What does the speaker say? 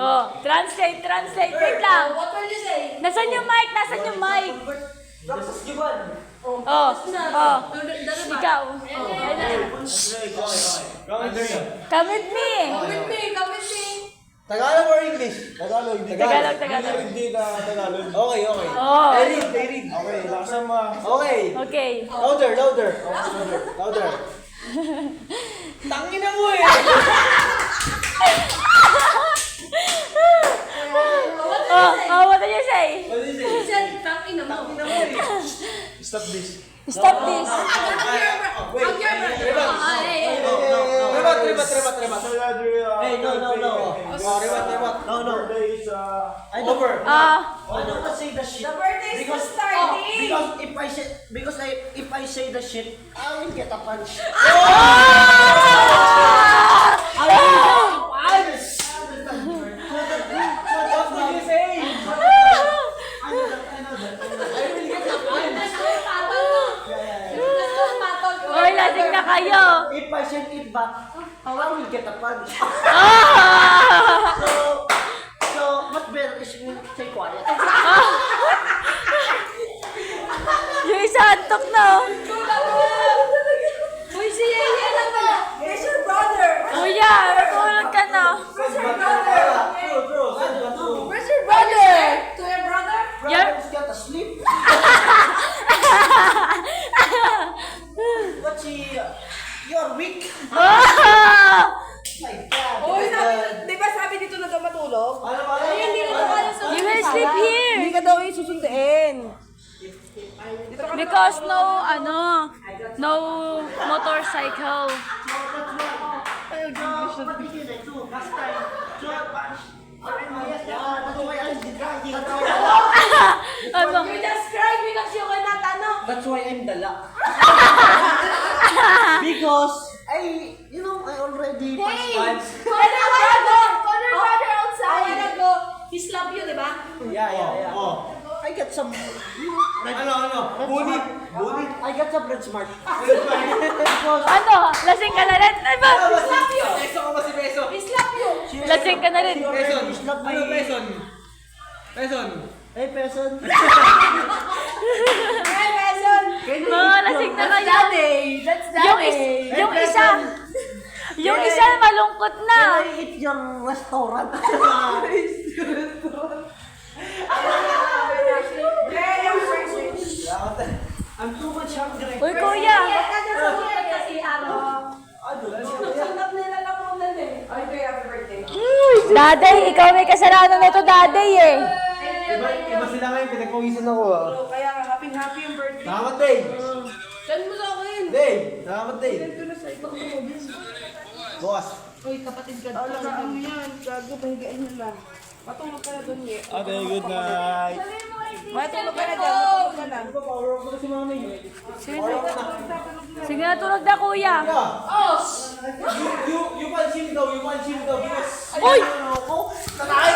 Oh, translate. Wait lang. What will you say? Nasaan yung mic? Oh. Ikaw. Come with me. Come with me. Tagalog or English? Tagalog. Hindi na Tagalog. Okay. Oh. Read. Okay, lakasan mo. Okay. Okay. Louder. Tangina mo eh! What did you say? He said, tangina mo. Stop this. Stop this. Hug your brother. Rebat. Hey, no. Rebat. No. Over. I don't want to say the shit. The birthday is starting. Because if I say the shit, I will get a punch. Oy, lasing na kayo. If I send it back, I will get a punch. So much better is you stay quiet. Yung isa antok na. Uy, si Yeye na pala. Where's your brother? Kuya, matulog ka na. Where's your brother? Where's your brother? To your brother? Brothers got to sleep. But you're weak. My God. Uy, di ba sabi dito na daw matulog? Ay, hindi na daw kaya sa You will sleep here. Hindi ka daw susunduin. Because no motorcycle. Ano? You just cried because you cannot That's why I'm dala. Because I already passed. Connor brother outside. I wanna go. He slapped you, di ba? Yeah. I got some. Bunit. I got some red smart. Because Ano? Lasing ka na rin? Ano ba? Peso ko ba si Peso? He slapped you. Lasing ka na rin. she already slapped me. Peson. Hey, person. Hey, Mason. Mga lasing na kayo. That's Yung isa malungkot na. Can I eat your restaurant? I'm too much hungry. Uy, kuya. Sunod nila na muna eh. Ay, kaya happy birthday. Daday, ikaw may kasalanan nito, Daday eh. Iba sila ngayon, pinagpawisan ako ah. Kaya nga, happy yung birthday. Salamat, Day. Send mo sa akin. Day. Salamat, Day. Ito na sa ibang mo. Boss. Uy, kapatid ka. Ano yan? Gago, pahigaan nyo lang. Matulog ka na doon eh. Okay, good night. Matulog ka na dyan. Matulog ka na. Sige na, tulog na, kuya. Oh! You punch him daw. Because... Uy! Ako? Nakain